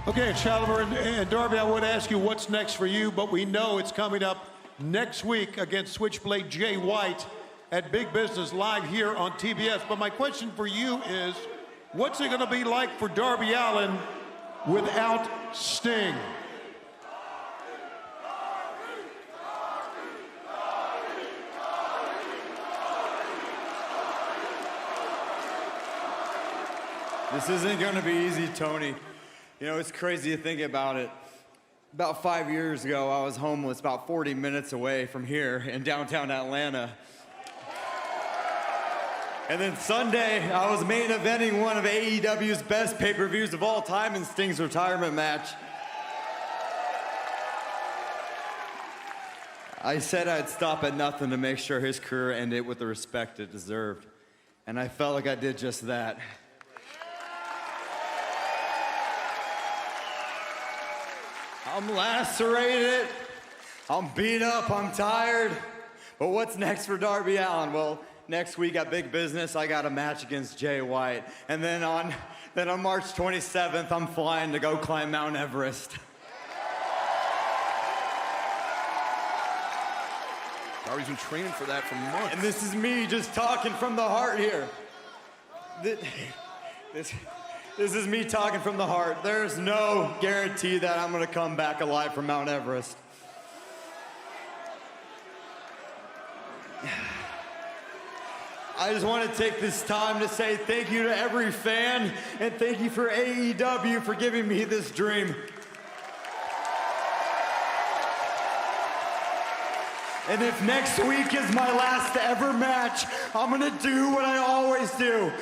Okay, Challenger and Darby, I would ask you what's next for you, but we know it's coming up next week against Switchblade Jay White at Big Business live here on TBS. But my question for you is, what's it gonna be like for Darby Allin without Sting? This isn't gonna be easy, Tony. You know, it's crazy to think about it. About 5 years ago, I was homeless about 40 minutes away from here in downtown Atlanta. And then Sunday, I was main eventing one of AEW's best pay-per-views of all time in Sting's retirement match. I said I'd stop at nothing to make sure his career ended with the respect it deserved. And I felt like I did just that. I'm lacerated, I'm beat up, I'm tired. But what's next for Darby Allin? Well, next week at Big Business, I got a match against Jay White. And then on March 27th, I'm flying to go climb Mount Everest. Darby's been training for that for months. And this is me just talking from the heart here. This is me talking from the heart. There's no guarantee that I'm gonna come back alive from Mount Everest. I just want to take this time to say thank you to every fan, and thank you for AEW for giving me this dream. And if next week is my last ever match, I'm gonna do what I always do.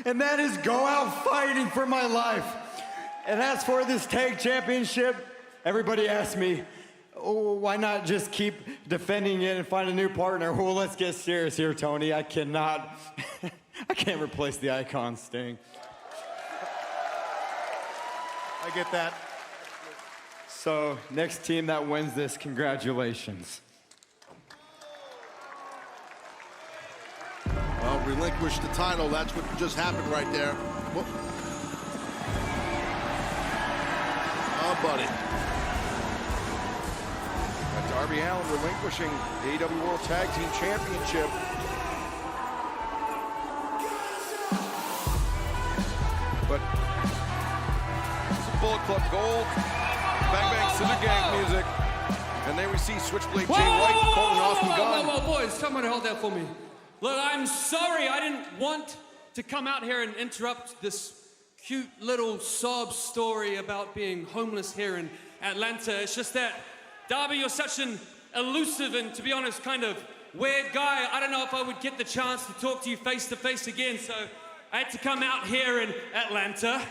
And that is go out fighting for my life. And as for this tag championship, everybody asks me, oh, why not just keep defending it and find a new partner? Well, let's get serious here, Tony. I can't replace the icon Sting. I get that. So, next team that wins this, congratulations. Well, relinquish the title. That's what just happened right there. Whoop. Oh, buddy. Darby Allin relinquishing the AEW World Tag Team Championship. But some Bullet Club Gold, Bang Bang Scissor Gang music, and then we see Switchblade Jay White holding Austin Gunn. Whoa, boys, someone hold that for me. Look, I'm sorry, I didn't want to come out here and interrupt this cute little sob story about being homeless here in Atlanta. It's just that, Darby, you're such an elusive and, to be honest, kind of weird guy. I don't know if I would get the chance to talk to you face to face again, so I had to come out here in Atlanta.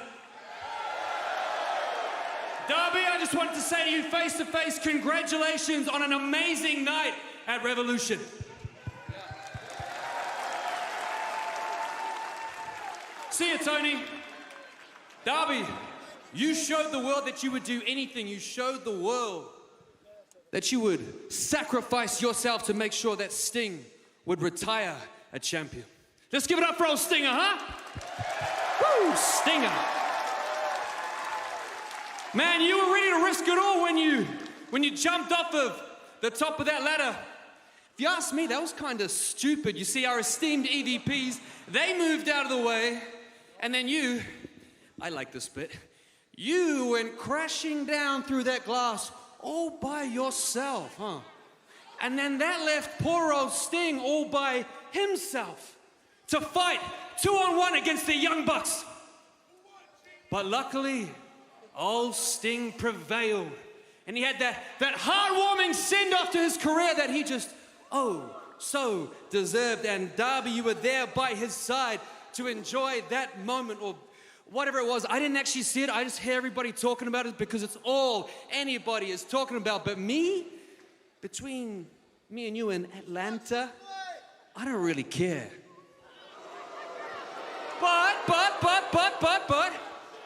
Darby, I just wanted to say to you face to face, congratulations on an amazing night at Revolution. See you, Tony. Darby, you showed the world that you would do anything. You showed the world that you would sacrifice yourself to make sure that Sting would retire a champion. Let's give it up for old Stinger, huh? Woo, Stinger. Man, you were ready to risk it all when you jumped off of the top of that ladder. If you ask me, that was kind of stupid. You see, our esteemed EVPs, they moved out of the way, and then you, I like this bit, you went crashing down through that glass all by yourself, huh? And then that left poor old Sting all by himself to fight 2-on-1 against the Young Bucks. But luckily, old Sting prevailed. And he had that heartwarming send-off to his career that he just, so deserved. And Darby, you were there by his side to enjoy that moment, or whatever it was. I didn't actually see it. I just hear everybody talking about it because it's all anybody is talking about. But me, between me and you in Atlanta, I don't really care. But,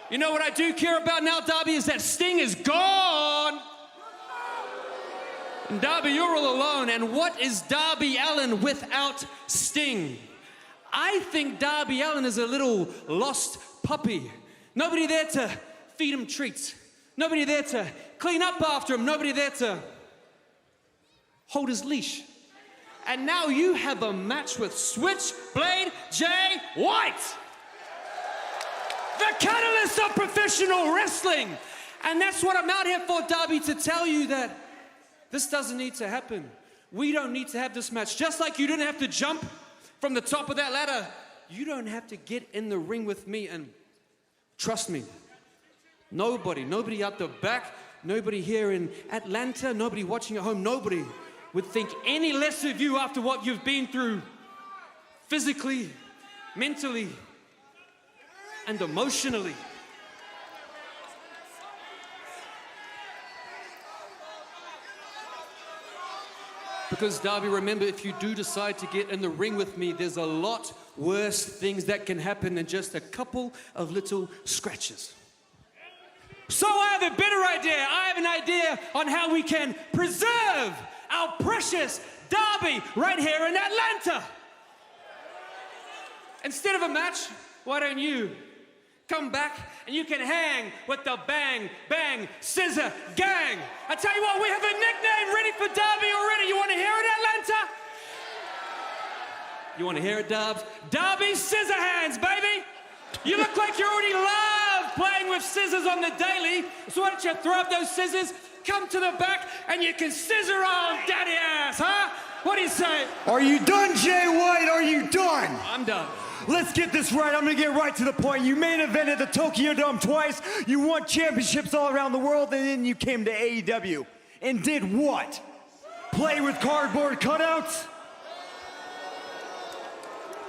you know what I do care about now, Darby, is that Sting is gone. And Darby, you're all alone. And what is Darby Allin without Sting? I think Darby Allin is a little lost puppy. Nobody there to feed him treats. Nobody there to clean up after him. Nobody there to hold his leash. And now you have a match with Switchblade Jay White, the catalyst of professional wrestling. And that's what I'm out here for, Darby, to tell you that this doesn't need to happen. We don't need to have this match. Just like you didn't have to jump from the top of that ladder, you don't have to get in the ring with me. And trust me, nobody out the back, nobody here in Atlanta, nobody watching at home, nobody would think any less of you after what you've been through physically, mentally, and emotionally. Because, Darby, remember, if you do decide to get in the ring with me, there's a lot worse things that can happen than just a couple of little scratches. So I have a better idea. I have an idea on how we can preserve our precious Darby right here in Atlanta. Instead of a match, why don't you come back and you can hang with the Bang Bang Scissor Gang? I tell you what, we have a nickname ready for Darby already. You want to hear it, Atlanta? You want to hear it, Dubs? Darby Scissorhands, baby. You look like you already love playing with scissors on the daily. So why don't you throw up those scissors, come to the back, and you can scissor on daddy ass, huh? What do you say? Are you done, Jay White? Are you done? I'm done. Let's get this right. I'm gonna get right to the point. You main evented the Tokyo Dome twice. You won championships all around the world, and then you came to AEW. And did what? Play with cardboard cutouts?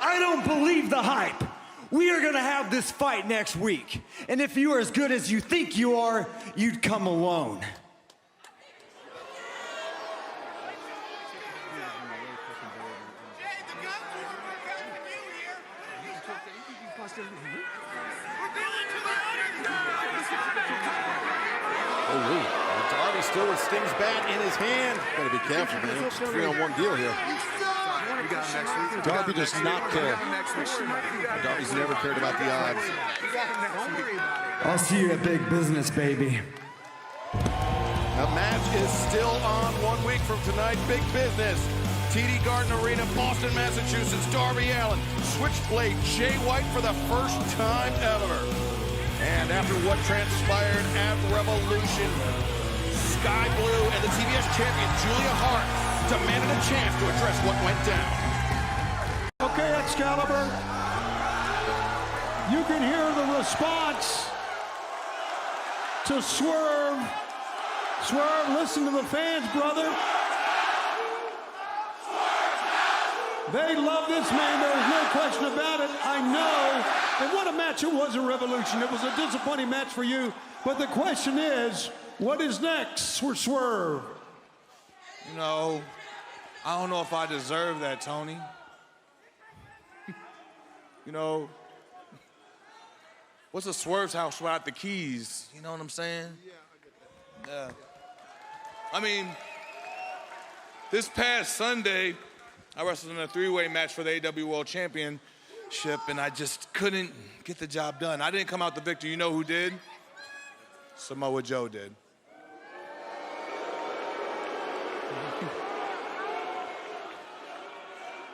I don't believe the hype. We are gonna have this fight next week. And if you are as good as you think you are, you'd come alone. Darby still with Sting's bat in his hand. Gotta be careful, man. It's a 3-on-1 deal here. Darby does not care. Darby's never cared about the odds. I'll see you at Big Business, baby. The match is still on 1 week from tonight. Big Business. TD Garden Arena, Boston, Massachusetts. Darby Allin, Switchblade Jay White for the first time ever. And after what transpired at Revolution, Sky Blue and the TBS champion Julia Hart demanded a chance to address what went down. Okay, Excalibur. You can hear the response to Swerve. Swerve, listen to the fans, brother. They love this man, there's no question about it. I know. And what a match it was at Revolution. It was a disappointing match for you. But the question is, what is next for Swerve? You know, I don't know if I deserve that, Tony. You know, what's a Swerve's house without the keys? You know what I'm saying? Yeah, I get that. Yeah. I mean, this past Sunday, I wrestled in a 3-way match for the AEW World Championship, and I just couldn't get the job done. I didn't come out the victor. You know who did? Samoa Joe did.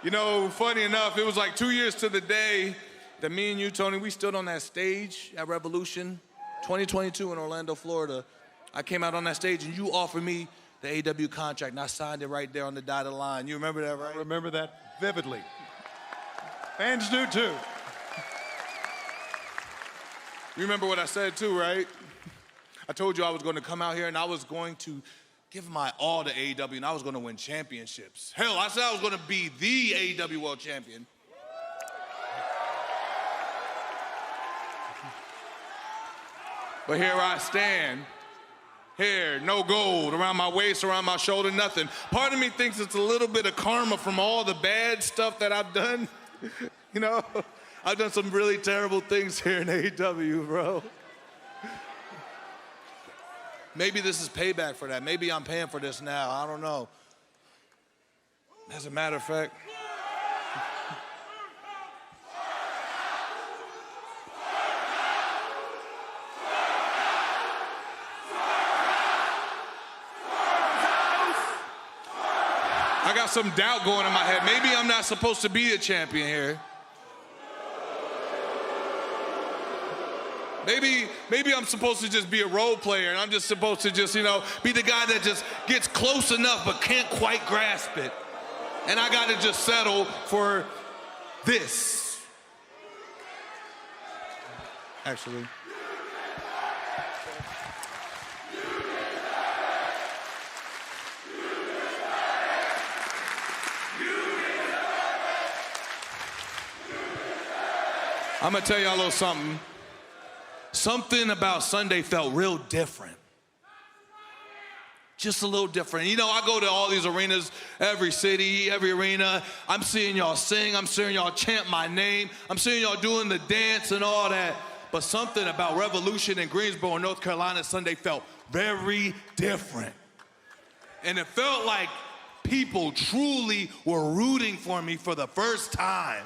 You know, funny enough, it was like 2 years to the day that me and you, Tony, we stood on that stage at Revolution 2022 in Orlando, Florida. I came out on that stage and you offered me the AEW contract and I signed it right there on the dotted line. You remember that, right? I remember that vividly. Fans do too. You remember what I said too, right? I told you I was going to come out here and I was going to give my all to AEW and I was going to win championships. Hell, I said I was going to be the AEW World Champion. But here I stand. Hair, no gold, around my waist, around my shoulder, nothing. Part of me thinks it's a little bit of karma from all the bad stuff that I've done. You know, I've done some really terrible things here in AEW, bro. Maybe this is payback for that. Maybe I'm paying for this now. I don't know. As a matter of fact, I got some doubt going in my head. Maybe I'm not supposed to be the champion here. Maybe I'm supposed to just be a role player, and I'm just supposed to just, be the guy that just gets close enough but can't quite grasp it. And I got to just settle for this. Actually. I'm gonna tell y'all a little something. Something about Sunday felt real different. Just a little different. I go to all these arenas, every city, every arena. I'm seeing y'all sing. I'm seeing y'all chant my name. I'm seeing y'all doing the dance and all that. But something about Revolution in Greensboro, North Carolina, Sunday felt very different. And it felt like people truly were rooting for me for the first time.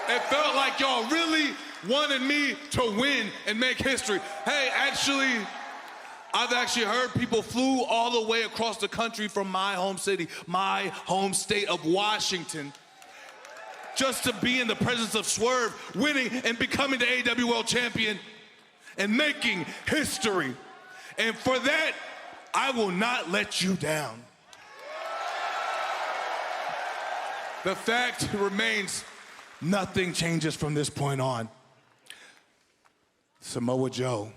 It felt like y'all really wanted me to win and make history. Hey, I've actually heard people flew all the way across the country from my home city, my home state of Washington, just to be in the presence of Swerve, winning and becoming the AEW World Champion and making history. And for that, I will not let you down. The fact remains, nothing changes from this point on. Samoa Joe.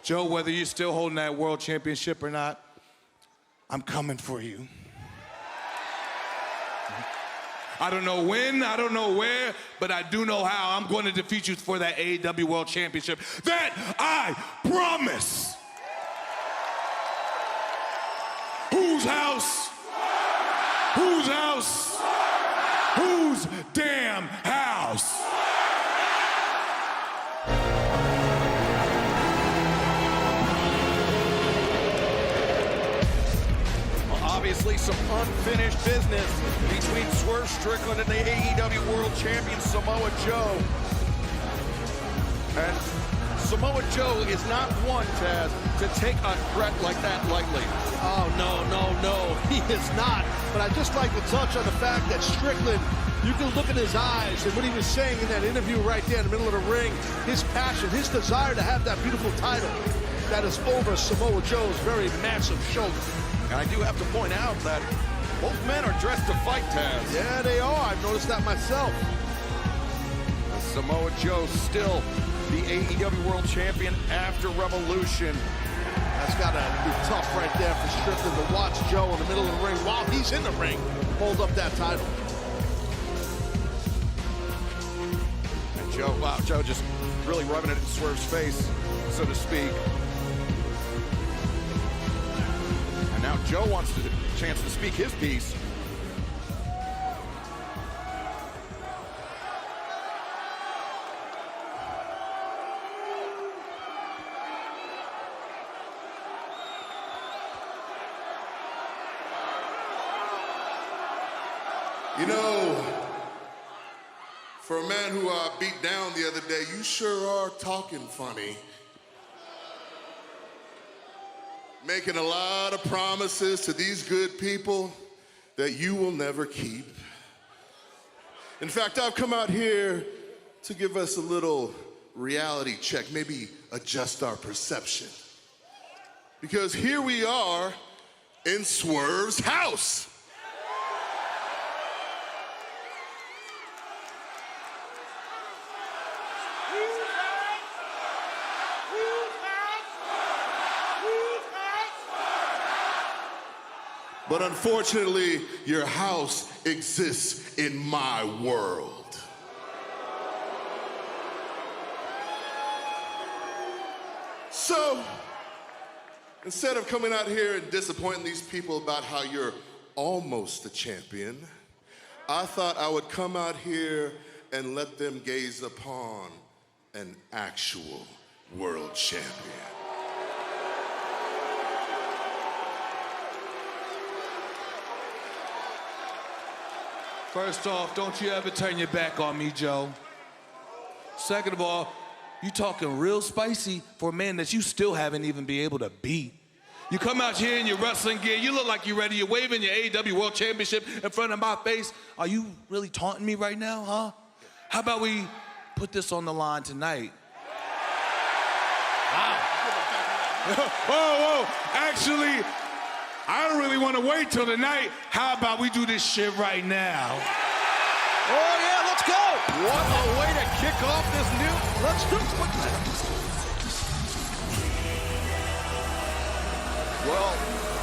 Joe, whether you're still holding that world championship or not, I'm coming for you. I don't know when, I don't know where, but I do know how. I'm going to defeat you for that AEW World Championship. That I promise. Whose house? Whose house? Whose damn house? Obviously, some unfinished business between Swerve Strickland and the AEW World Champion Samoa Joe. And Samoa Joe is not one, Taz, to take a threat like that lightly. Oh, no, he is not. But I'd just like to touch on the fact that Strickland, you can look in his eyes and what he was saying in that interview right there in the middle of the ring, his passion, his desire to have that beautiful title that is over Samoa Joe's very massive shoulder. And I do have to point out that both men are dressed to fight, Taz. Yeah, they are. I've noticed that myself. Samoa Joe still the AEW World Champion after Revolution. That's got to be tough right there for Strickland to watch Joe in the middle of the ring while he's in the ring hold up that title. And Joe just really rubbing it in Swerve's face, so to speak. And now Joe wants a chance to speak his piece. You know, for a man who I beat down the other day, you sure are talking funny. Making a lot of promises to these good people that you will never keep. In fact, I've come out here to give us a little reality check, maybe adjust our perception. Because here we are in Swerve's house. But unfortunately, your house exists in my world. So, instead of coming out here and disappointing these people about how you're almost a champion, I thought I would come out here and let them gaze upon an actual world champion. First off, don't you ever turn your back on me, Joe. Second of all, You talking real spicy for a man that you still haven't even been able to beat. You come out here in your wrestling gear, you look like you're ready, you're waving your AEW World Championship in front of my face. Are you really taunting me right now, huh? How about we put this on the line tonight? Wow. Whoa, actually, I don't really want to wait till tonight. How about we do this shit right now? Oh yeah, let's go! What a way to kick off this new, let's do it. Well,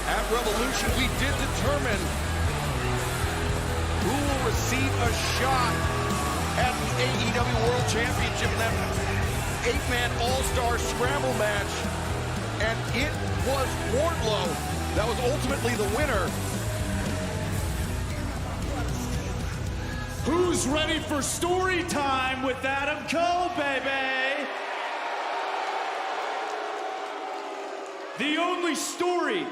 at Revolution, we did determine who will receive a shot at the AEW World Championship in that 8-man All-Star Scramble match. And it was Wardlow that was ultimately the winner. Who's ready for story time with Adam Cole, baby? The only story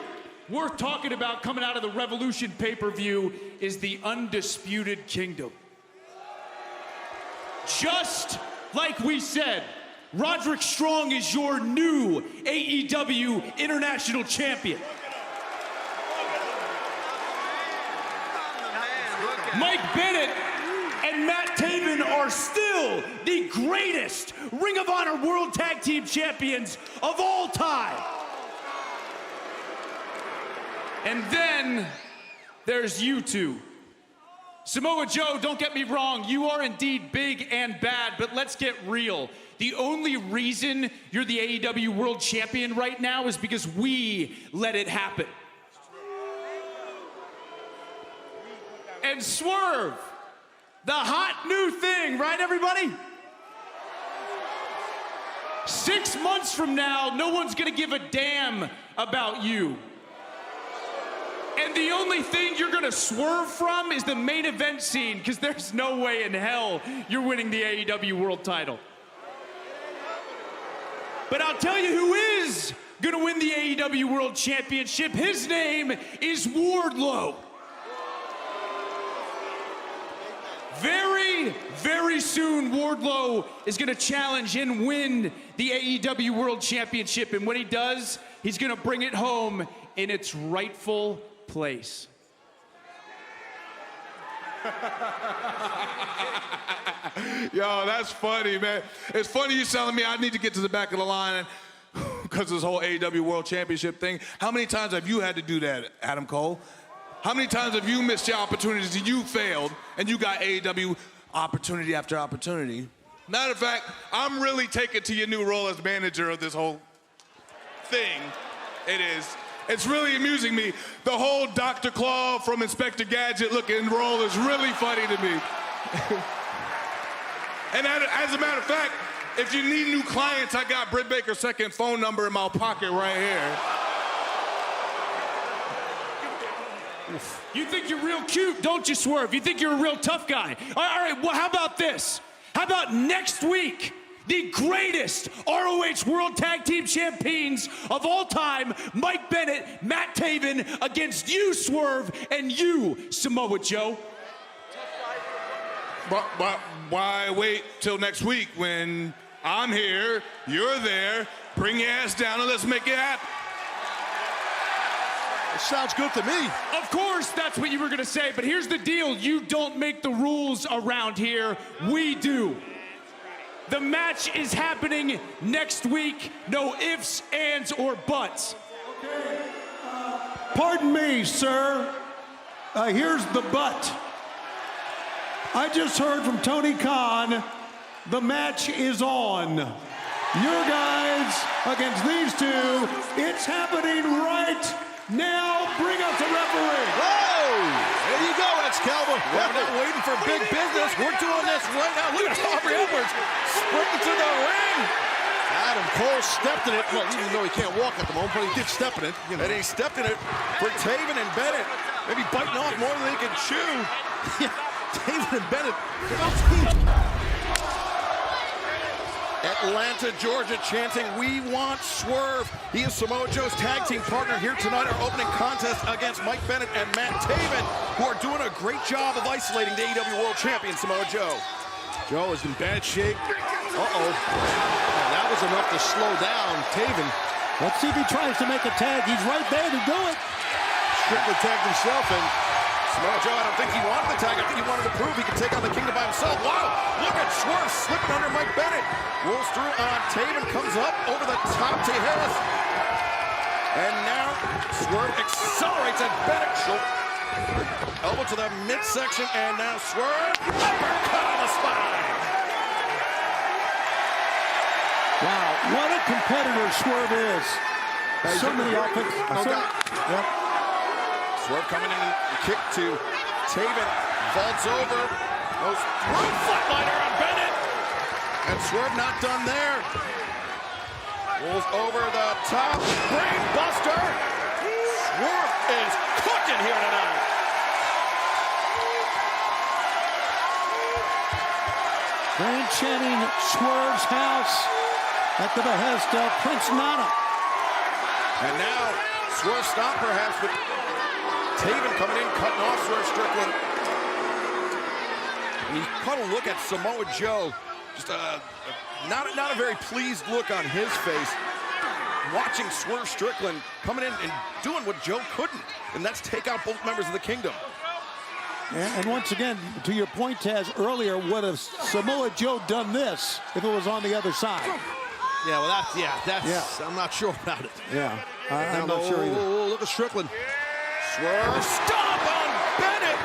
worth talking about coming out of the Revolution pay-per-view is the Undisputed Kingdom. Just like we said, Roderick Strong is your new AEW International Champion. Mike Bennett and Matt Taven are still the greatest Ring of Honor World Tag Team Champions of all time. And then there's you two. Samoa Joe, don't get me wrong, you are indeed big and bad, but let's get real. The only reason you're the AEW World Champion right now is because we let it happen. And Swerve, the hot new thing, right everybody? 6 months from now, no one's gonna give a damn about you. And the only thing you're gonna swerve from is the main event scene, because there's no way in hell you're winning the AEW World title. But I'll tell you who is gonna win the AEW World Championship. His name is Wardlow. Very, very soon, Wardlow is gonna challenge and win the AEW World Championship. And when he does, he's gonna bring it home in its rightful place. Yo, that's funny, man. It's funny you telling me I need to get to the back of the line because of this whole AEW World Championship thing. How many times have you had to do that, Adam Cole? How many times have you missed your opportunities and you failed and you got AEW opportunity after opportunity? Matter of fact, I'm really taking to your new role as manager of this whole thing. It is. It's really amusing me. The whole Dr. Claw from Inspector Gadget looking role is really funny to me. And as a matter of fact, if you need new clients, I got Britt Baker's second phone number in my pocket right here. You think you're real cute, don't you, Swerve? You think you're a real tough guy. All right, well, how about this? How about next week, the greatest ROH World Tag Team Champions of all time, Mike Bennett, Matt Taven, against you, Swerve, and you, Samoa Joe? But why wait till next week when I'm here, you're there, bring your ass down and let's make it happen. It sounds good to me. Of course, that's what you were gonna say, but here's the deal. You don't make the rules around here, we do. The match is happening next week. No ifs, ands, or buts. Okay. Pardon me, sir. Here's the but. I just heard from Tony Khan, the match is on. Your guys against these two. It's happening right now. Bring up the referee. Whoa! There you go, Excalibur. We're not waiting for big business. We're doing this right now. Look at Aubrey Edwards sprinting to the ring. Adam Cole stepped in it. Well, even though he can't walk at the moment, but he did step in it. You know. And he stepped in it for Taven and Bennett. Maybe biting off more than they can chew. Yeah, Taven and Bennett. Atlanta, Georgia, chanting, "We want Swerve." He is Samoa Joe's tag team partner here tonight. Our opening contest against Mike Bennett and Matt Taven, who are doing a great job of isolating the AEW World Champion, Samoa Joe. Joe is in bad shape. Uh-oh. That was enough to slow down Taven. Let's see if he tries to make a tag. He's right there to do it. Strickland tagged himself in. Samoa Joe, I don't think he wanted the tag. I think he wanted to prove he could take on the Kingdom by himself. Wow, look at Swerve slipping under Mike Bennett. Rolls through on Taven, comes up over the top to Harris. And now Swerve accelerates at Bennett. Elbow to the midsection, and now Swerve. Uppercut on the spine. Wow, what a competitor Swerve is. So many offense. Yep. Swerve coming in, kick to Taven, vaults over, goes through flatliner on Bennett, and Swerve not done there. Rolls over the top, brain buster. Swerve is cooking here tonight. Grand chanting Swerve's house at the behest of Prince Nana. And now Swerve stop perhaps, but Taven coming in, cutting off Swerve Strickland. And you caught a look at Samoa Joe. Just not a very pleased look on his face. Watching Swerve Strickland coming in and doing what Joe couldn't, and that's take out both members of the Kingdom. And once again, to your point, Taz, earlier, would have Samoa Joe done this if it was on the other side? Yeah, well, that's I'm not sure about it. Yeah, I'm not sure either. Look at Strickland. Swerve stomp on Bennett.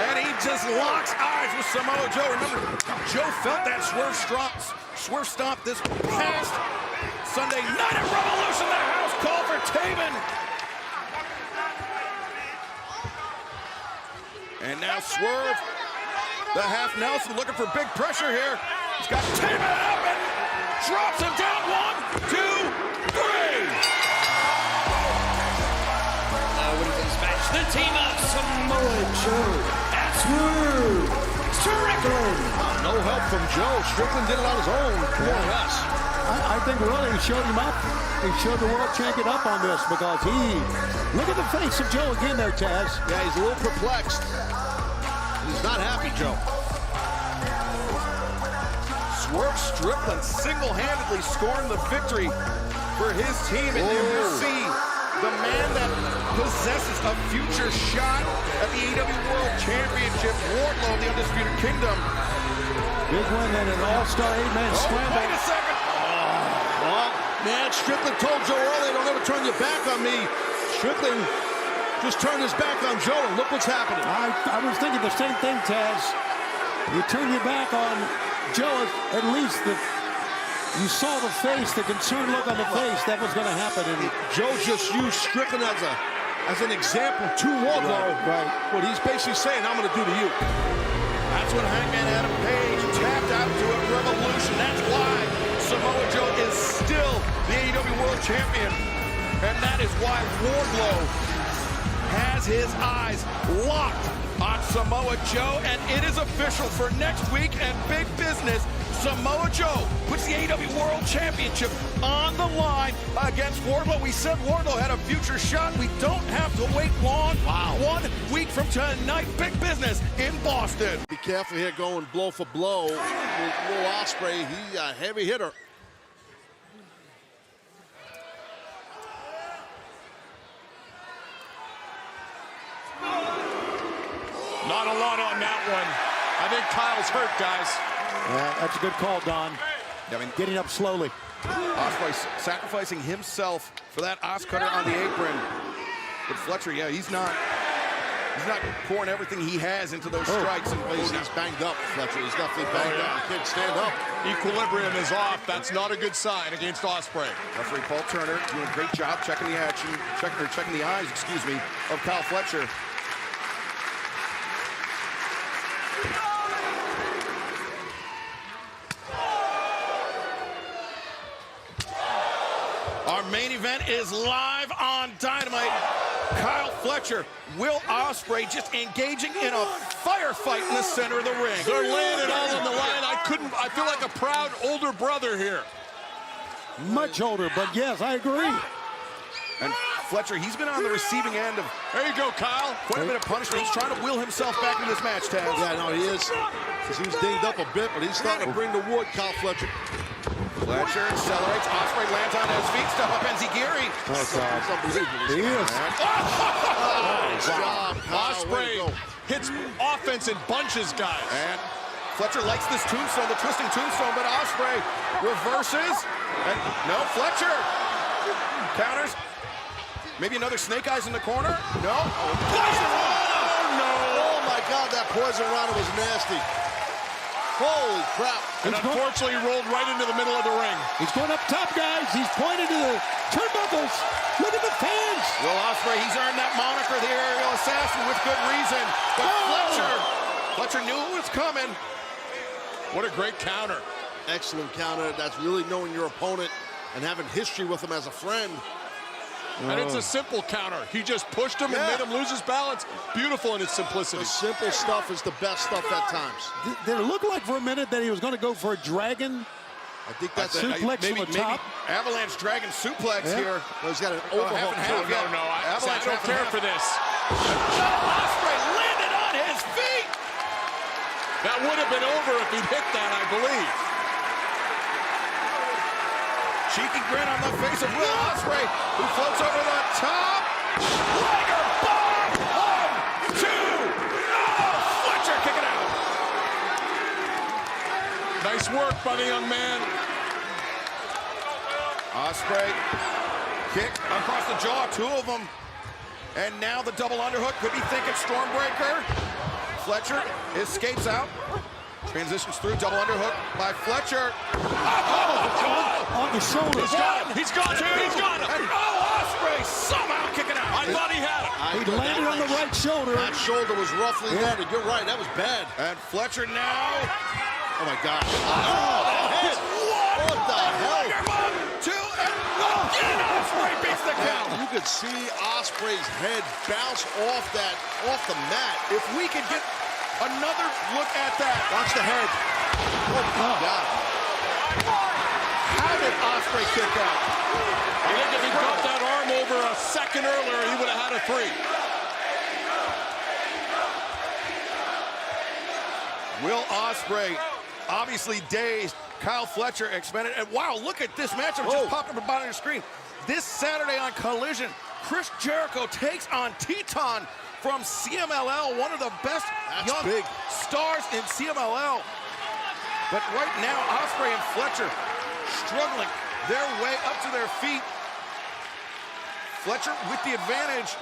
And he just locks eyes with Samoa Joe. Remember, Joe felt that Swerve stomp this past Sunday night at Revolution. The house call for Taven. And now Swerve, the half Nelson, looking for big pressure here. He's got Taven up and drops him down. 1, 2, 3. Winning this match, the team of Samoa Joe and Swerve Strickland. No help from Joe. Strickland did it on his own. More or less. I think really he showed him up. He showed the world champion up on this because look at the face of Joe again there, Taz. Yeah, he's a little perplexed. He's not happy, Joe. Swerve Strickland single-handedly scoring the victory for his team. And there you see the man that possesses a future shot at the AEW World Championship, Wardlow, the Undisputed Kingdom. Big win and an all-star 8-man scramble. Wait a second. Man, Strickland told Joe earlier, don't ever turn your back on me. Strickland just turned his back on Joe, and look what's happening. I was thinking the same thing, Taz. You turn your back on Joe, at least you saw the face, the concerned look on the face. That was going to happen. And Joe just used Strickland as an example to Wardlow. Right. What he's basically saying, I'm going to do to you. That's what Hangman Adam Page tapped out to at Revolution. That's why Samoa Joe is still the AEW World Champion. And that is why Wardlow has his eyes locked on Samoa Joe. And it is official for next week and big business. Samoa Joe puts the AEW World Championship on the line against Wardlow. We said Wardlow had a future shot. We don't have to wait long. Wow. 1 week from tonight, big business in Boston. Be careful here going blow for blow. Will Ospreay, he's a heavy hitter. Not a lot on that one. I think Kyle's hurt, guys. Yeah, that's a good call, Don. I mean, Getting up slowly. Ospreay sacrificing himself for that Oscutter on the apron. But Fletcher, yeah, he's not pouring everything he has into those strikes. And He's banged up, Fletcher. He's definitely banged up. He can't stand up. Equilibrium is off. That's not a good sign against Ospreay. Referee Paul Turner doing a great job checking the action, checking the eyes, of Kyle Fletcher. Our main event is live on Dynamite. Kyle Fletcher, Will Ospreay just engaging in a firefight in the center of the ring. They're laying it all on the line. I feel like a proud older brother here. Much older, but yes, I agree. And Fletcher, he's been on the receiving end of There you go, Kyle. quite a bit of punishment. He's trying to will himself back into this match, Taz. Yeah, no, he is. Because he was dinged up a bit, but he's starting to bring the wood, Kyle Fletcher. Fletcher accelerates. Ospreay lands on his feet. Step up Enziguri. Oh, God. It's unbelievable. He is. Nice job, Kyle. Way to Ospreay go. hits offense and bunches guys. And Fletcher likes this tombstone, the twisting tombstone, but Ospreay reverses. And no, Fletcher counters. Maybe another snake eyes in the corner. No. Poison Rana! No. Oh, my God, that poison Rana was nasty. Holy crap. And unfortunately, he rolled right into the middle of the ring. He's going up top, guys. He's pointing to the turnbuckles. Look at the fans. Will Ospreay, he's earned that moniker, the aerial assassin, with good reason. But Fletcher knew it was coming. What a great counter. Excellent counter. That's really knowing your opponent and having history with him as a friend. And it's a simple counter. He just pushed him and made him lose his balance. Beautiful in its simplicity. The simple stuff is the best stuff at times. Did it look like for a minute that he was going to go for a dragon? I think that's it. Suplex from the top. Avalanche Dragon suplex here. Well, he's got an half overhook. and half. No, I don't care for this. Ospreay landed on his feet. That would have been over if he'd hit that, I believe. Cheeky grin on the face of Will Ospreay, who floats over the top. Liger bomb! 1, 2. Oh, Fletcher kicking out. Nice work by the young man. Ospreay kick across the jaw, 2 of them. And now the double underhook. Could be thinking Stormbreaker. Fletcher escapes out. Transitions through, double underhook by Fletcher. On the shoulder. He's got him. He's got him. He's got him. And Ospreay somehow kicking out. I thought he had him. He landed on the right shoulder. That shoulder was roughly landed. You're right. That was bad. And Fletcher now. Oh, my gosh. Head. What the hell? Liger bomb, 2, and again Ospreay beats the count. You could see Ospreay's head bounce off the mat. If we could get another look at that. Watch the head. Oh, my God. How did Ospreay kick out? I think if he got that arm over a second earlier, he would have had a 3. Will Ospreay, obviously dazed. Kyle Fletcher expended. And wow, look at this matchup just popped up on your screen. This Saturday on Collision, Chris Jericho takes on Teton from CMLL, one of the best young stars in CMLL. But right now, Ospreay and Fletcher struggling their way up to their feet. Fletcher with the advantage.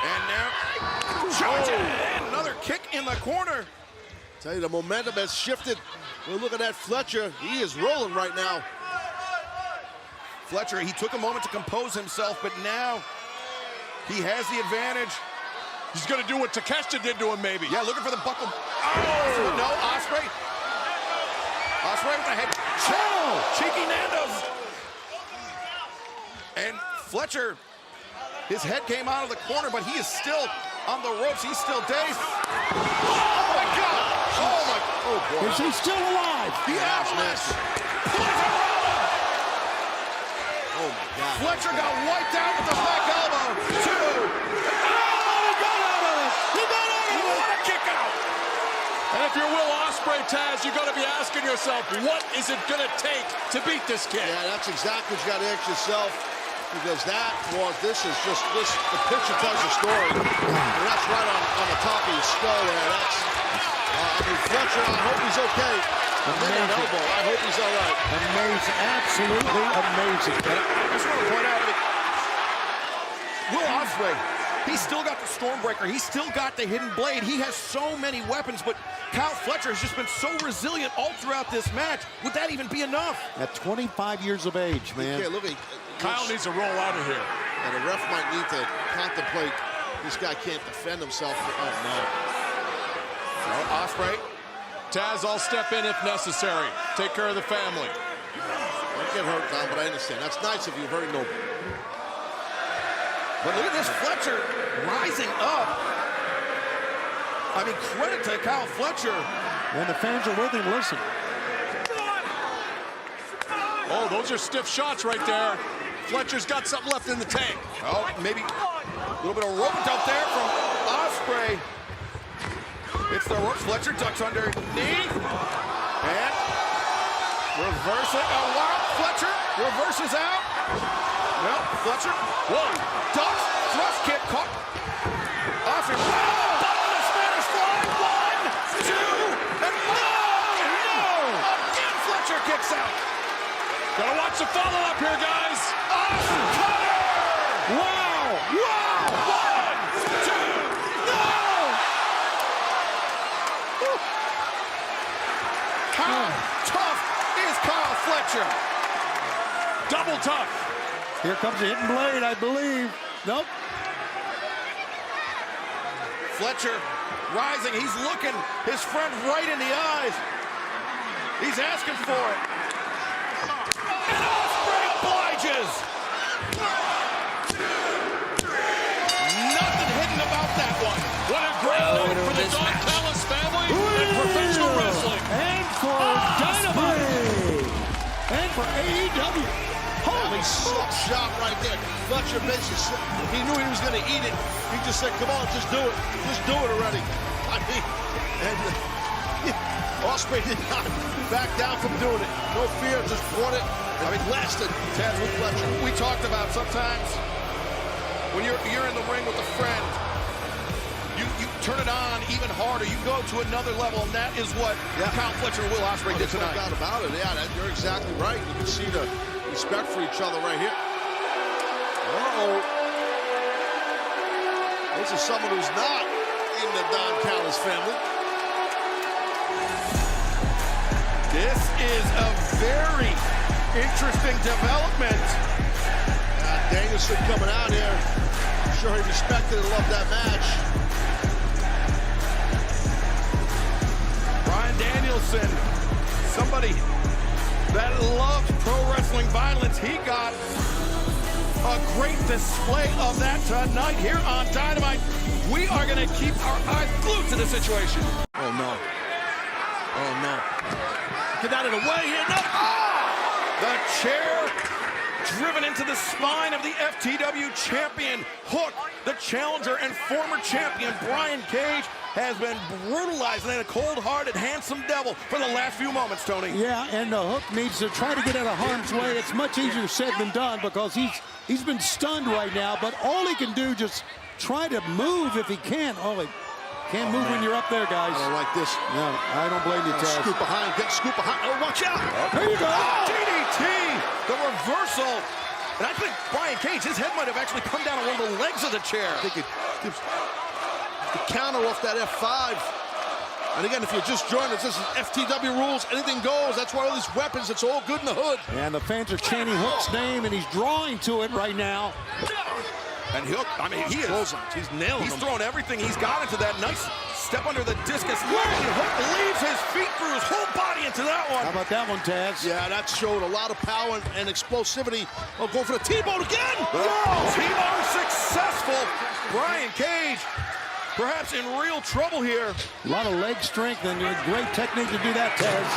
And now, charging, and another kick in the corner. Tell you, the momentum has shifted. We're looking at Fletcher. He is rolling right now. Fletcher, he took a moment to compose himself, but now he has the advantage. He's going to do what Takeshita did to him, maybe. Yeah, looking for the buckle. Oh, no, Ospreay. Ospreay with the head. Cheeky Nando's. And Fletcher, his head came out of the corner, but he is still on the ropes. He's still dazed. Oh, my God. Oh, boy. Is he still alive? The Avalanche. Oh, my God. Fletcher got wiped out with the back elbow. 2. What a kick out. And if you're Will Ospreay, Taz, you got to be asking yourself, what is it going to take to beat this kid? Yeah, that's exactly what you got to ask yourself. Because this is just, the picture tells a story. And that's right on the top of your skull there. Fletcher, I hope he's okay. Amazing. Elbow. I hope he's all right. Amazing, absolutely amazing. I just want to point out, Will Ospreay, he's still got the Stormbreaker. He's still got the Hidden Blade. He has so many weapons, but Kyle Fletcher has just been so resilient all throughout this match. Would that even be enough? At 25 years of age, man. Yeah, look, Kyle needs to roll out of here. And the ref might need to contemplate. This guy can't defend himself. Oh, no. Ospreay. Taz, I'll step in if necessary. Take care of the family. Don't get hurt, Tom, but I understand. That's nice of you. Very noble. But look at this Fletcher rising up. I mean, credit to Kyle Fletcher. And the fans are with him. Listen. Oh, those are stiff shots right there. Fletcher's got something left in the tank. Oh, maybe a little bit of rope dump there from Ospreay. It's the ropes. Fletcher ducks underneath. And reversing. Oh, wow. Fletcher reverses out. No, Fletcher. One. Ducks. Thrust kick. Caught. Ospreay. Oh, bottom of the Spanish fly. 1, 2, and no! Again, Fletcher kicks out. Gotta watch the follow-up here, guys. Awesome cutter! Wow! Wow! 1, 2, no! How tough is Kyle Fletcher? Double tough. Here comes the hidden blade, I believe. Nope. Fletcher rising. He's looking his friend right in the eyes. He's asking for it. And Ospreay obliges. Nothing hidden about that one. What a great night for the Don Callis family and professional wrestling. And for Dynamite. And for AEW. Holy shot right there. Fletcher basically, he knew he was going to eat it. He just said, come on, just do it. Just do it already. I mean, and Ospreay did not back down from doing it. No fear, just fought it. I mean, blasted Taz with Fletcher. We talked about sometimes when you're in the ring with a friend, you turn it on even harder. You go to another level, and that is what Kyle Fletcher and Will Ospreay did tonight. No doubt about it. Yeah, you're exactly right. You can see the respect for each other right here. Uh-oh. This is someone who's not in the Don Callis family. This is a very interesting development. Danielson coming out here. I'm sure he respected and loved that match. Bryan Danielson, somebody that loved pro wrestling violence. He got a great display of that tonight here on Dynamite. We are going to keep our eyes glued to the situation. Oh, no. Oh, no. Get out of the way here. No. Oh! The chair driven into the spine of the FTW champion. Hook, the challenger and former champion Brian Cage, has been brutalized and a cold-hearted, handsome devil for the last few moments, Tony. Yeah, and the Hook needs to try to get out of harm's way. It's much easier said than done because he's been stunned right now, but all he can do just try to move if he can. Oh, he can't move when you're up there, guys. I don't like this. No, I don't blame you, Taz. Scoop behind, get scoop behind. Oh, watch out. There you go. DDT, the reversal. And I think Brian Cage, his head might have actually come down on one of the legs of the chair. I think it gives the counter off that F5. And again, if you're just joining us, this is FTW rules. Anything goes. That's why all these weapons, it's all good in the hood. And the fans are chanting Hook's name, and he's drawing to it right now. And Hook, I mean, he's nailing him. He's thrown everything he's got into that nice step under the discus. And Hook leaves his feet through his whole body into that one. How about that one, Taz? Yeah, that showed a lot of power and explosivity. Oh, go for the T-bone again. T-bone successful. Brian Cage, perhaps in real trouble here. A lot of leg strength and a great technique to do that, Taz.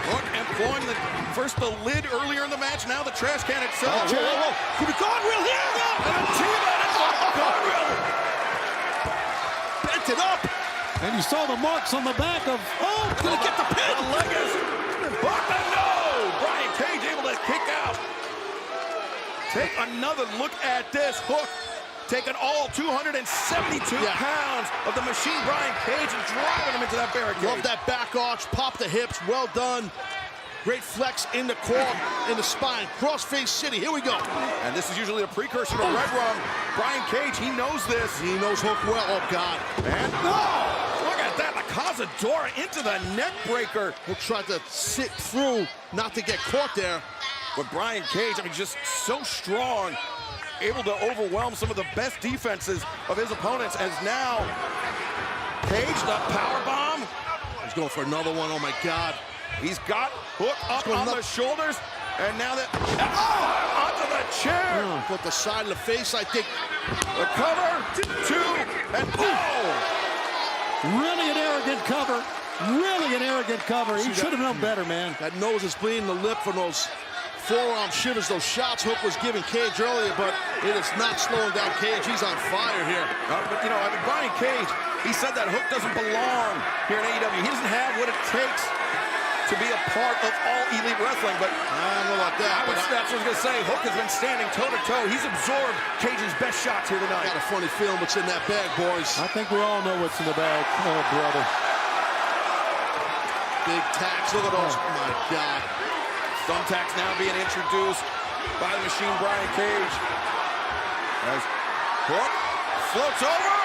Hook employing the lid earlier in the match, now the trash can itself. Could be cartwheel here. And a T-bone into the cartwheel. Bent it up. And you saw the marks on the back of, Gonna get the pin. The leg is, but no! Brian Cage able to kick out. Take another look at this. Hook taking all 272 pounds of the machine Brian Cage and driving him into that barricade. Love that back arch, pop the hips, well done. Great flex in the core, in the spine. Crossface City, here we go. And this is usually a precursor to Red Rum. Brian Cage, he knows this. He knows Hook well, oh God. And look at that, the Cazadora into the neck breaker. Hook tried to sit through, not to get caught there. But Brian Cage, I mean, just so strong, able to overwhelm some of the best defenses of his opponents, as now Cage, the power bomb. He's going for another one, oh my God. He's got Hook up on the shoulders, and now that, onto the chair. Put the side of the face, I think. The cover, 2, and really an arrogant cover. Really an arrogant cover. He should have known better, man. That nose is bleeding, the lip from those forearm shivers, those shots Hook was giving Cage earlier, but it is not slowing down Cage. He's on fire here. But you know, I mean, Brian Cage, he said that Hook doesn't belong here in AEW. He doesn't have what it takes to be a part of All Elite Wrestling, but I don't know about that. that's what I was going to say. Hook has been standing toe-to-toe. He's absorbed Cage's best shots here tonight. I got a funny feeling what's in that bag, boys. I think we all know what's in the bag, brother. Big tax. Look at those. Oh, my God. Thumbtacks now being introduced by the Machine Brian Cage. As Hook floats over.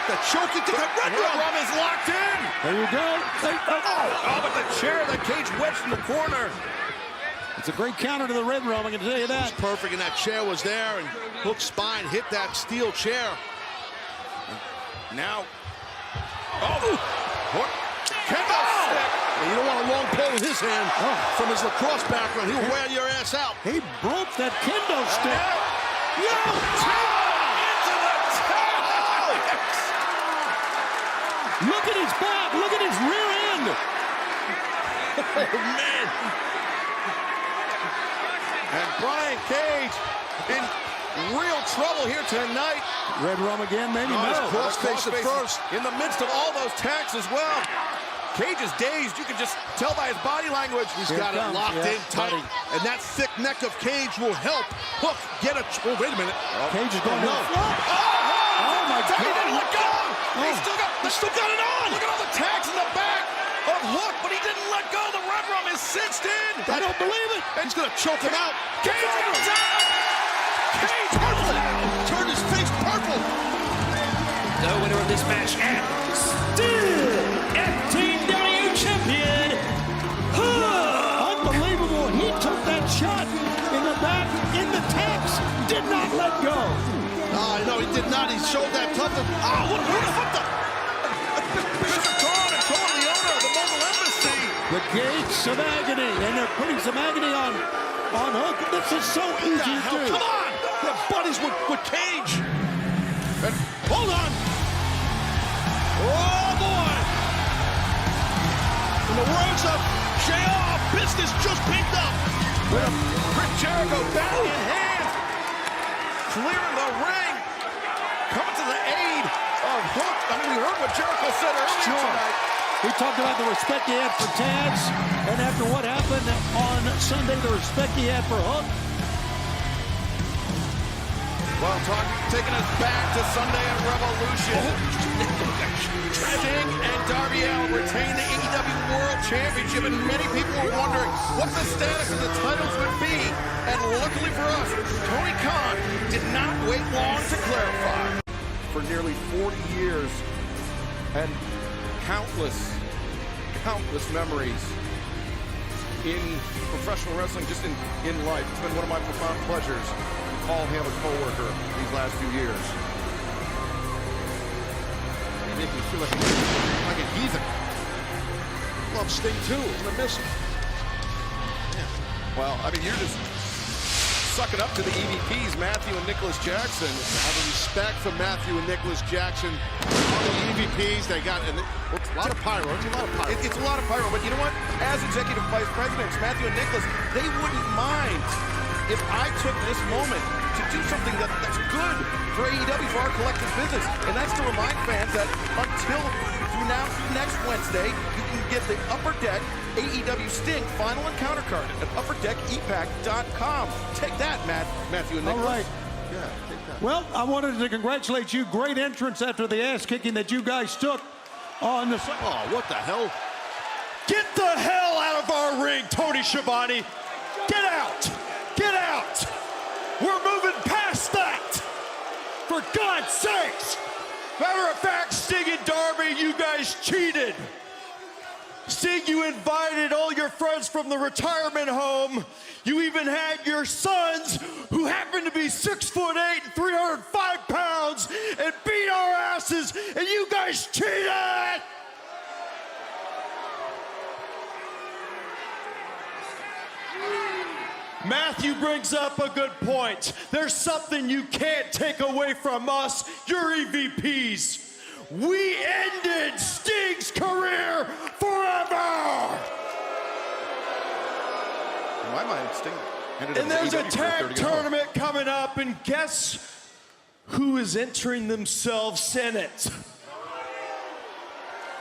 The choke into the Red Rum is locked in. There you go. Oh, but the chair that Cage wedged in the corner. It's a great counter to the Red Rum, I can tell you that. It's perfect, and that chair was there, and Hook's spine hit that steel chair. Now, Hook. Kendo stick. You don't want a long pole in his hand from his lacrosse background. He'll wear your ass out. He broke that kendo stick. Look at his back. Look at his rear end. Oh, man. And Brian Cage in real trouble here tonight. Red Rum again, maybe? No. Crossface at first. In the midst of all those tacks as well. Cage is dazed. You can just tell by his body language. He's got it locked in tight. And that thick neck of Cage will help Hook get a... Oh, wait a minute. Cage is going no. Oh, my God. He didn't let go. They still got it on. Look at all the tags in the back of Hook, but he didn't let go. The Red Rum is cinched in. I don't believe it. He's going to choke him out. Cage goes out. Cage purple. Turned his face purple. The winner of this match and still FTW champion. Unbelievable. He took that shot in the back, in the tax, did not let go. No, he did not. He showed that toughness. Oh, what the? Bishop Khan and calling the owner of the Mobile Embassy. The gates of agony, and they're putting some agony on Hook. This is so easy to do. Come on! They're buddies with Cage. And hold on. Oh, boy. In the words of JR, business just picked up. With Chris Jericho back in hand. Clearing the ring. Coming to the aid of Hook. I mean, we heard what Jericho said earlier tonight. We talked about the respect he had for Taz, and after what happened on Sunday, the respect he had for Hook. Well, taking us back to Sunday at Revolution. Sting and Darby Allin retain the AEW World Championship, and many people were wondering what the status of the titles would be. And luckily for us, Tony Khan did not wait long to clarify. For nearly 40 years, and countless memories in professional wrestling, just in life. It's been one of my profound pleasures to call him a co-worker these last few years. They make me feel like a heathen. Love Sting too. I'm gonna miss him. Yeah. Well, I mean, you're just sucking up to the EVPs, Matthew and Nicholas Jackson. I have a respect for Matthew and Nicholas Jackson. The EVPs, they got a lot of pyro. It's a lot of pyro. It's a lot of pyro, but you know what? As executive vice presidents, Matthew and Nicholas, they wouldn't mind if I took this moment to do something that's good for AEW, for our collective business. And that's to remind fans that until through next Wednesday, you can get the Upper Deck AEW Sting Final Encounter card at upperdeckepack.com. Take that, Matthew and Nicholas. All right. Yeah, take that. Well, I wanted to congratulate you. Great entrance after the ass kicking that you guys took on the... Oh, what the hell? Get the hell out of our ring, Tony Schiavone. Get out. Get out. We're moving past that. For God's sakes. Matter of fact, Sting and Darby, you guys cheated. Sting, you invited all your friends from the retirement home. You even had your sons, who happen to be 6'8" and 305 pounds, and beat our asses, and you guys cheated! Matthew brings up a good point. There's something you can't take away from us, your EVPs. We ended Sting's career forever! In my mind, Sting And there's a tag tournament coming up, and guess who is entering themselves in it?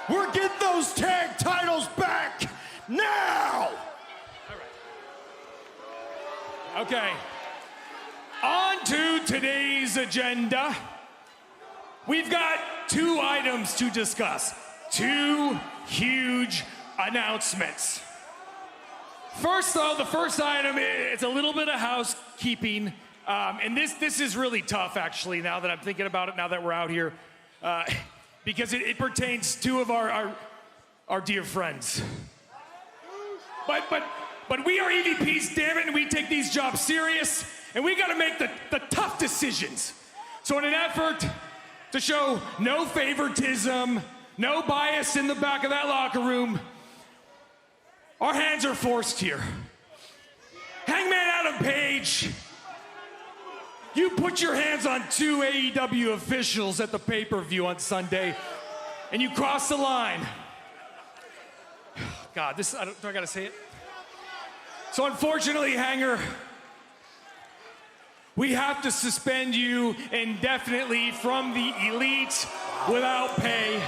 We're getting those tag titles back now! Okay, on to today's agenda. We've got 2 items to discuss. 2 huge announcements. First, though, the first item, it's a little bit of housekeeping. And this is really tough, actually, now that I'm thinking about it, now that we're out here. Because it pertains to 2 of our dear friends. But we are EVPs, damn it, and we take these jobs serious, and we gotta make the tough decisions. So in an effort to show no favoritism, no bias in the back of that locker room, our hands are forced here. Hangman Adam Page, you put your hands on 2 AEW officials at the pay-per-view on Sunday, and you cross the line. God, do I gotta say it? So unfortunately, Hanger, we have to suspend you indefinitely from the Elite without pay.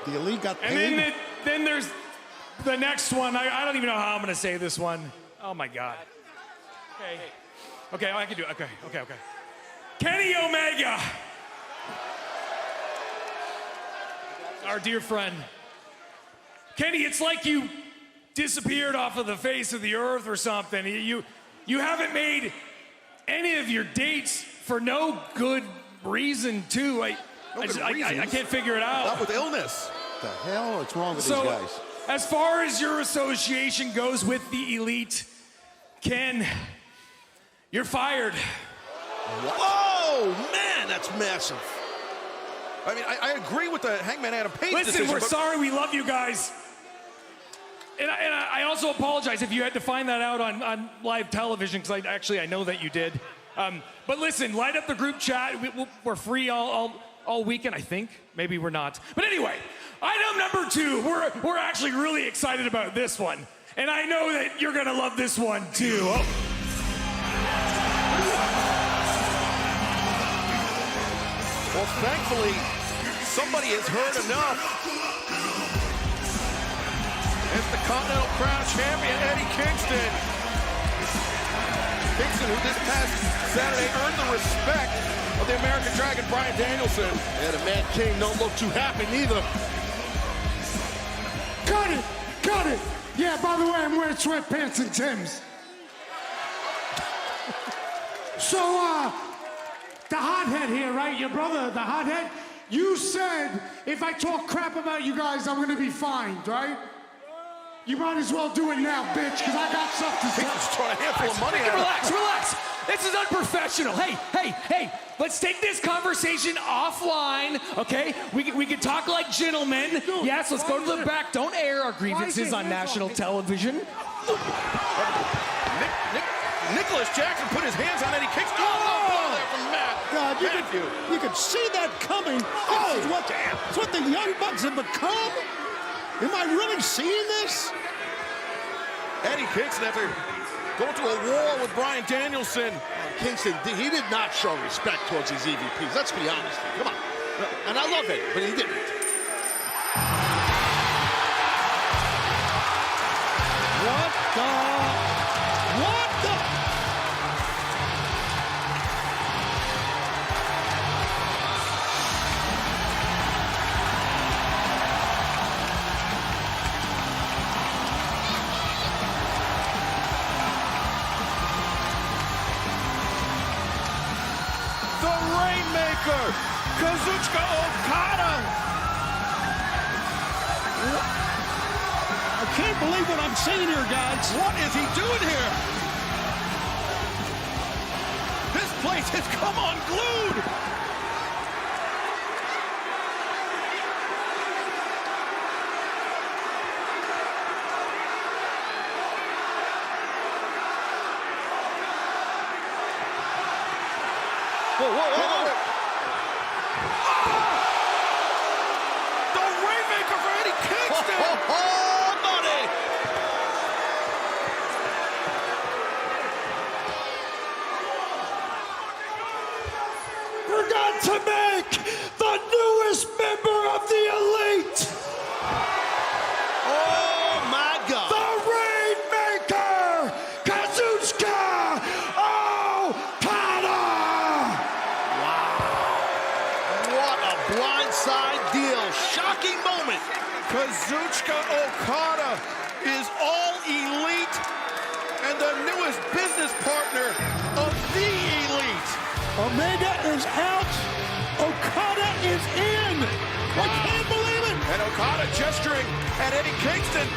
The Elite got paid? And then there's the next one. I don't even know how I'm gonna say this one. Oh my God. Okay, I can do it. Okay. Kenny Omega, our dear friend. Kenny, it's like you disappeared off of the face of the earth or something. You haven't made any of your dates for no good reason, too. I can't figure it out. Not with illness. What the hell? What's wrong with these guys? As far as your association goes with the Elite, Ken, you're fired. Whoa, man, that's massive. I mean, I agree with the Hangman Adam Page Listen, decision, we're sorry. We love you guys. And I also apologize if you had to find that out on live television, because I know that you did. But listen, light up the group chat. We're free all weekend, I think. Maybe we're not. But anyway, item number 2. We're actually really excited about this one. And I know that you're going to love this one, too. Oh. Well, thankfully, somebody has heard enough. It's the Continental Crown Champion, Eddie Kingston. Kingston, who this past Saturday earned the respect of the American Dragon, Bryan Danielson. And the Mad King don't look too happy neither. Cut it! Yeah, by the way, I'm wearing sweatpants and Timbs. So, the hothead here, right? Your brother, the hothead, you said if I talk crap about you guys, I'm gonna be fined, right? You might as well do it now, bitch, because I got stuff to say. He's just throwing a handful of money at him. Relax. This is unprofessional. Hey, let's take this conversation offline, okay? We can talk like gentlemen. Yes, let's go to the back. Don't air our grievances on national television. Nicholas Jackson put his hands on Eddie Kingston. Oh, there from Matt. God, you could see that coming. This is what the Young Bucks have become? Am I really seeing this? Eddie Kingston, after going to a war with Bryan Danielson. Kingston, he did not show respect towards these EVPs. Let's be honest. Come on. And I love it, but he didn't. What the? Kazuchika Okada. I can't believe what I'm seeing here, guys. What is he doing here? This place has come unglued. Whoa. blindside deal. Shocking moment. Kazuchika Okada is all elite and the newest business partner of the elite. Omega is out. Okada is in. I can't believe it. And Okada gesturing at Eddie Kingston.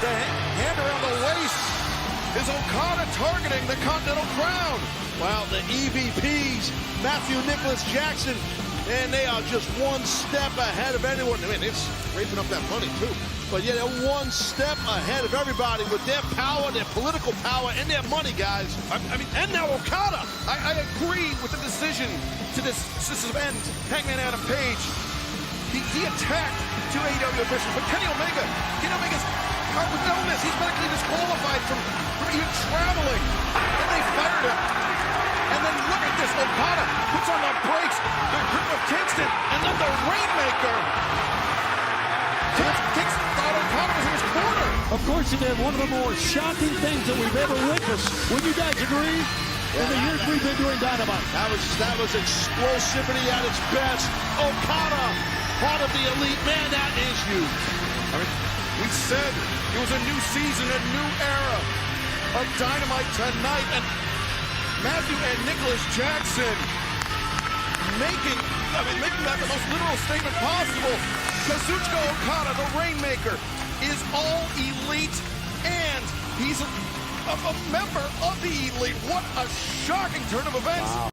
The hand around the waist. Is Okada targeting the Continental Crown? Wow, the EVPs, Matthew Nicholas Jackson, and they are just one step ahead of anyone. I mean, it's scraping up that money too. But yeah, they're one step ahead of everybody with their power, their political power, and their money, guys. I mean, and now Okada. I agree with the decision to suspend Hangman Adam Page. He attacked two AEW officials, but Kenny Omega's out with illness. He's medically disqualified from even traveling. And they fired him. And then look at this. Okada puts on the brakes. The grip of Kingston. And then the Rainmaker. Kingston thought Okada was in his corner. Of course he did. One of the more shocking things that we've ever witnessed. Would you guys agree? In the years we've been doing Dynamite. That was explosivity at its best. Okada, part of the elite. Man, that is huge. I mean, we said it was a new season, a new era of Dynamite tonight. And Matthew and Nicholas Jackson making that the most literal statement possible. Kazuchika Okada, the Rainmaker, is all elite, and he's a member of the elite. What a shocking turn of events. Wow.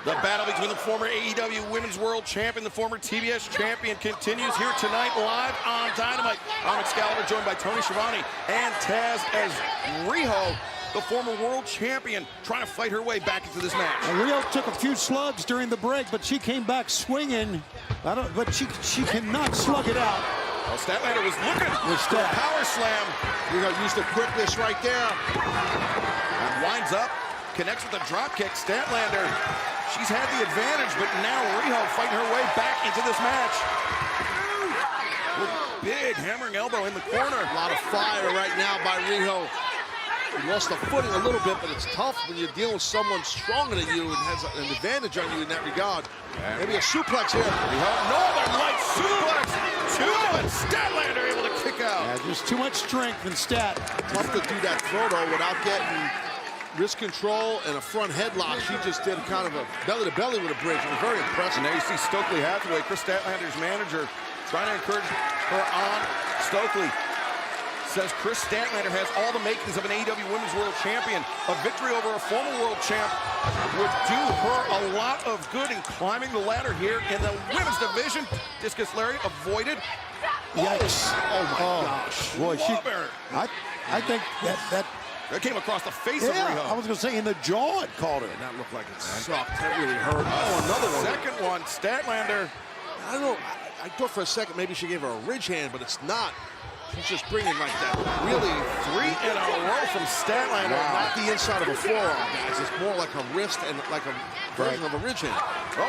The battle between the former AEW Women's World Champion, the former TBS Champion, continues here tonight live on Dynamite. I'm Excalibur, joined by Tony Schiavone and Taz as Riho, the former World Champion, trying to fight her way back into this match. And Riho took a few slugs during the break, but she came back swinging. But she cannot slug it out. Well, Statlander was looking for a power slam. Riho used the quickness right there. And winds up, connects with a drop kick. Statlander, she's had the advantage, but now Riho fighting her way back into this match. With big hammering elbow in the corner. A lot of fire right now by Riho. He lost the footing a little bit, but it's tough when you're dealing with someone stronger than you and has an advantage on you in that regard. Yeah. Maybe a suplex here. Northern Light suplex. Two, and Statlander able to kick out. Yeah, just too much strength in Stat. Tough to do that throw, though, without getting wrist control and a front headlock. She just did kind of a belly-to-belly with a bridge. It was very impressive. And there you see Stokely Hathaway, Chris Statlander's manager, trying to encourage her on. Stokely says Chris Statlander has all the makings of an AEW Women's World Champion. A victory over a former world champ would do her a lot of good in climbing the ladder here in the women's division. Discus Lariat avoided. Yikes. Oh my gosh. Boy, I think that came across the face of Riho. I was going to say in the jaw it caught her. That looked like it sucked. That really hurt. Oh, another one. Second one, Statlander. I don't know. I thought for a second maybe she gave her a ridge hand, but it's not. She's just bringing like that. Really, 3 in a row from Statlander. Wow. Not the inside of a forearm, guys. It's more like a wrist and like a version of a ridge hand. Oh,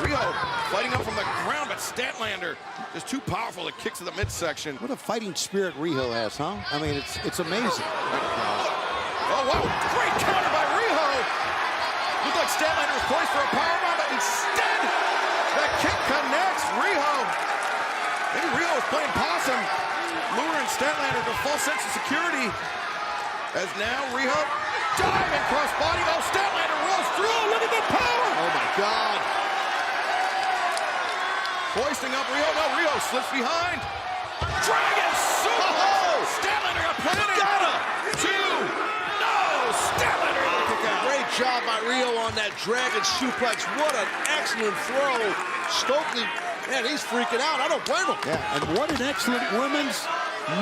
Riho fighting up from the ground, but Statlander is too powerful to kick to the midsection. What a fighting spirit Riho has, huh? I mean, it's amazing. Oh, wow. Great counter by Riho. Looked like Statlander was poised for a powerbomb, but instead, that kick connects. Maybe Riho was playing possum, luring Statlander to a false sense of security. As now Riho diving crossbody. Oh, Statlander rolls through. Oh, look at the power. Oh my God. Hoisting up Riho. No, Riho slips behind. Dragon suplex. Oh, Statlander got planted. Two. No, Statlander able to kick out. Great job by Riho on that dragon suplex. What an excellent throw. Stokely, man, he's freaking out. I don't blame him. Yeah, and what an excellent women's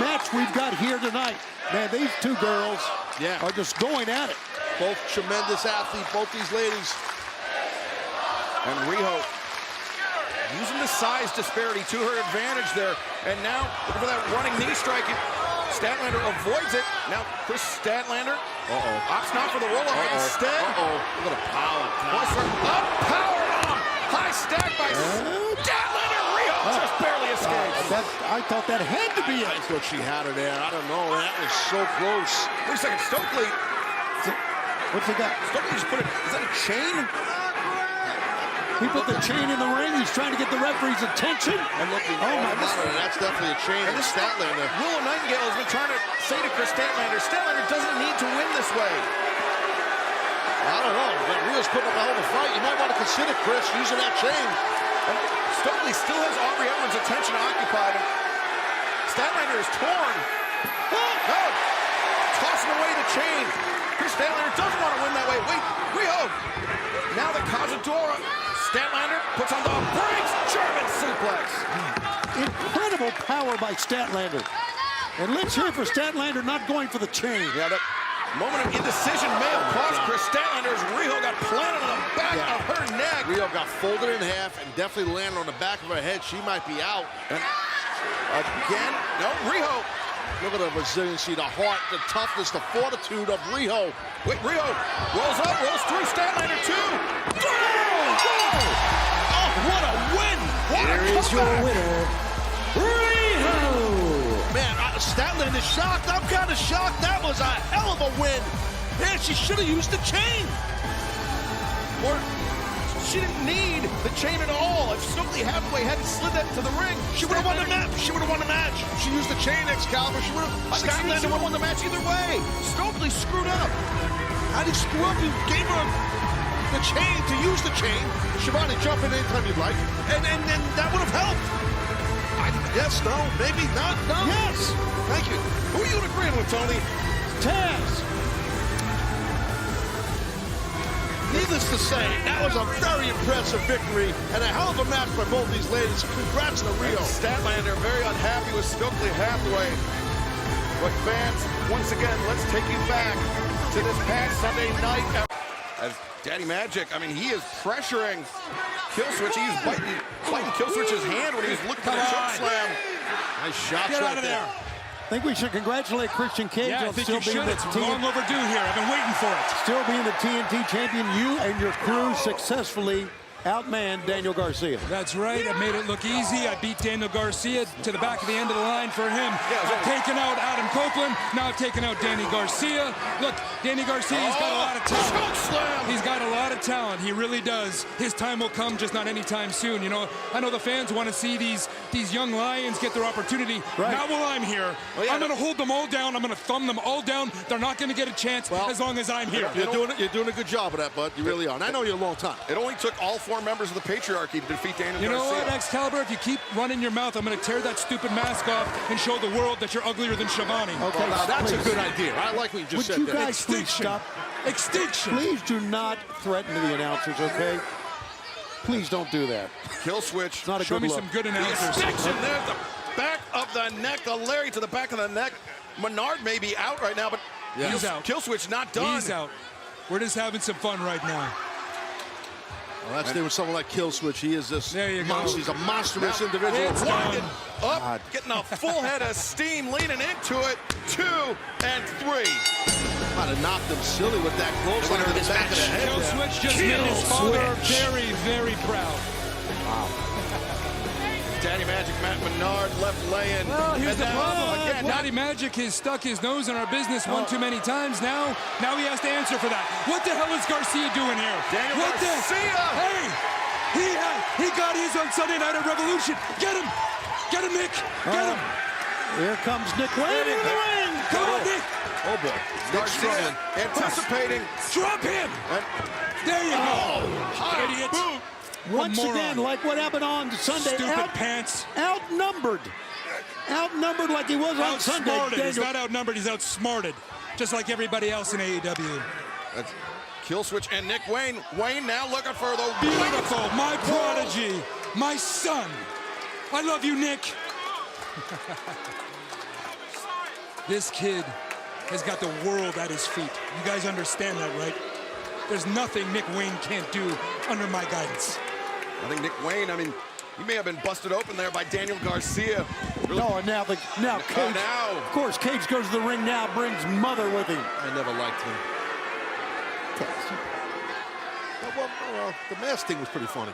match we've got here tonight. Man, these two girls are just going at it. Both tremendous athletes, both these ladies. And Riho using the size disparity to her advantage there. And now, looking for that running knee strike. Statlander avoids it. Now, Chris Statlander opts not for the roll-up instead. Look at a power. Up power bomb. High stack by Statlander. Riho just barely escapes. I thought that had to be it. I thought she had her there. I don't know. That was so close. Wait a second. Stokely. What's he got? Stokely just put it. Is that a chain? He put the chain in the ring. He's trying to get the referee's attention. And looking oh my God, that's definitely a chain. And this Statlander. Willow Nightingale has been trying to say to Chris Statlander, Statlander doesn't need to win this way. I don't know. Rio's putting up a hell of a fight. You might want to consider, Chris, using that chain. And Stokely still has Aubrey Edwards' attention occupied. Statlander is torn. No! Tossing away the chain. Chris Statlander doesn't want to win that way. Wait, Rio! Now the Cazadora. Statlander puts on the brakes. German suplex. Incredible power by Statlander. And let's hear for Statlander not going for the chain. Yeah, that moment of indecision may have cost Chris Statlander as Rio got planted on the back of her neck. Rio got folded in half and definitely landed on the back of her head. She might be out. And again, no, Rio. Look at the resiliency, the heart, the toughness, the fortitude of Rio. Wait, Rio rolls up, rolls through Statlander too. Oh, what a win! What Here a is your winner, Rio. Man, Statlander's shocked. I'm kind of shocked. That was a hell of a win. Man, she should have used the chain. Or she didn't need the chain at all. If Stokely Hathaway hadn't slid that to the ring, She would have won the match. She would have won the match. She used the chain, Excalibur. She would have. Statlander would have won the match either way. Stokely screwed up. How did he screw up? You gave her the chain to use the chain. Shivani, jump in anytime you'd like. And that would have helped. Yes, no, maybe not, no. Yes. Thank you. Who are you agreeing with, Tony? Taz. Needless to say, that was a very impressive victory and a hell of a match by both these ladies. Congrats to Rio. Statlander very unhappy with Stokely Hathaway. But fans, once again, let's take you back to this past Sunday night. As Daddy Magic, I mean, he is pressuring Killswitch. He's biting Killswitch's hand when he was looking for the choke slam. Nice shots Get right out of there. I think we should congratulate Christian Cage Yeah, I on think still you being should. the It's long overdue here. I've been waiting for it. still being the TNT champion. You and your crew successfully outmanned Daniel Garcia. That's right. I made it look easy. I beat Daniel Garcia to the back of the end of the line for him. I've taken out Adam Copeland. Now I've taken out Danny Garcia. Look, Danny Garcia, he's got a lot of talent. He's got a lot of talent. He really does. His time will come, just not anytime soon. You know, I know the fans want to see these young lions get their opportunity. Right. Not while I'm here. I'm going to hold them all down. I'm going to thumb them all down. They're not going to get a chance as long as I'm here. You're doing a good job of that, bud. You really are. And I know you a long time. It only took all 4 members of the Patriarchy to defeat Daniel You know Garcia. what, Excalibur? If you keep running your mouth, I'm going to tear that stupid mask off and show the world that you're uglier than Shivani. Okay, Well, now, that's please. a good idea. I like what you just Would said you there. guys please Extinction. stop? Extinction. Please do not threaten the announcers, okay? Please don't do that. Killswitch. It's not a Show good me look. some good The announcers. extension there, the back of the neck, the Larry to the back of the neck. Menard may be out right now, but He's out. Killswitch not done. He's out. We're just having some fun right now. Well, that's with someone like Killswitch. He is this There you go. monster. He's a monstrous individual. It's Winding done. up, getting a full head of steam, leaning into it. 2 and 3. Might have knocked him silly with that clothesline to the back of the head. Killswitch just made his father very, very proud. Daddy Magic Matt Menard left laying. Well, here's And the now, problem. again, Daddy Magic has stuck his nose in our business one too many times now. Now he has to answer for that. What the hell is Garcia doing here? Daniel what Garcia! Hey! He got his on Sunday Night at Revolution. Get him! Get him, Nick! Get him! Here comes Nick Wayne in the ring. Come on, Nick! Oh, boy. Garcia anticipating. Drop him! There you go! Idiot! Once moron. again, like what happened on Sunday, Stupid pants. outnumbered like he was on Sunday. Outsmarted. He's Daniel- not outnumbered, he's outsmarted. Just like everybody else in AEW. That's Killswitch and Nick Wayne. Wayne now looking for the Beautiful, my prodigy, my son. I love you, Nick. This kid has got the world at his feet. You guys understand that, right? There's nothing Nick Wayne can't do under my guidance. I think Nick Wayne, I mean, he may have been busted open there by Daniel Garcia. Really- No, and now Cage. now. Of course, Cage goes to the ring now, brings Mother with him. I never liked him. Well, the mask thing was pretty funny.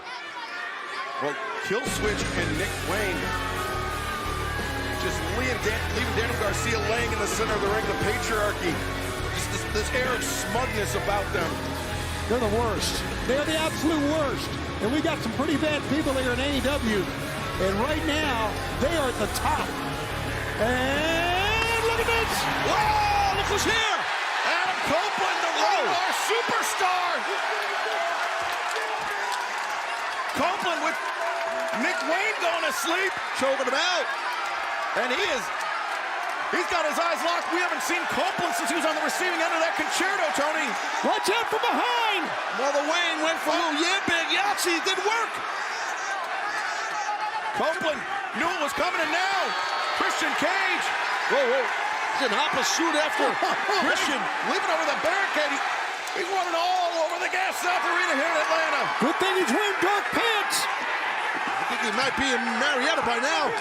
Well, Killswitch and Nick Wayne just leaving Daniel Garcia laying in the center of the ring, the patriarchy. Just this air of smugness about them. They're the worst. They're the absolute worst. And we got some pretty bad people here in AEW. And right now, they are at the top. And look at this. Whoa, look who's here. Adam Copeland, the Roadrunner superstar. Copeland with Nick Wayne going to sleep, choking him out. And he's got his eyes locked. We haven't seen Copeland since he was on the receiving end of that concerto, Tony. Watch out from behind. Well, the Wayne went for a little big Yahtzee. It didn't work. Copeland knew it was coming, and now Christian Cage. Whoa. Didn't hop a suit after Christian leaping over the barricade. He's running all over the Gas South Arena here in Atlanta. Good thing he's wearing dark pants. I think he might be in Marietta by now.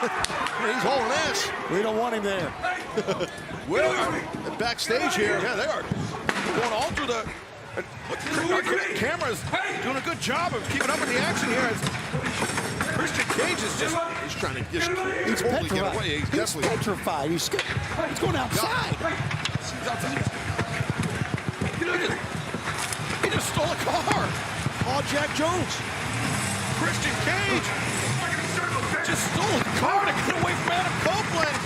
He's hauling ass. We don't want him there. Backstage here. Yeah, they are going all through the... Our camera's doing a good job of keeping up with the action here. Christian Cage is just... He's trying to just He's totally get petrified. away. He's He's definitely... petrified. He's going outside. He's outside. He just stole a car. Oh, Jack Jones. Christian Cage just stole a car to get away from Adam Copeland.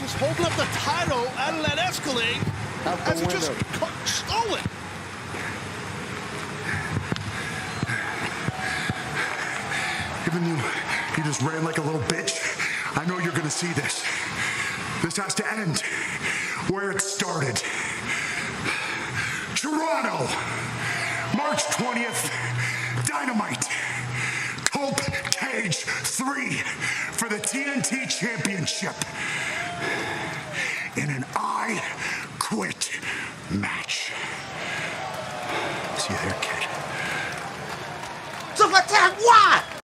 Just holding up the title out of that Escalade as he just stole it. Even you just ran like a little bitch. I know you're gonna see this. This has to end where it started. Toronto, March 20th, Dynamite. Colt Cage 3 for the TNT Championship in an I Quit match. See you there, kid. So attack what?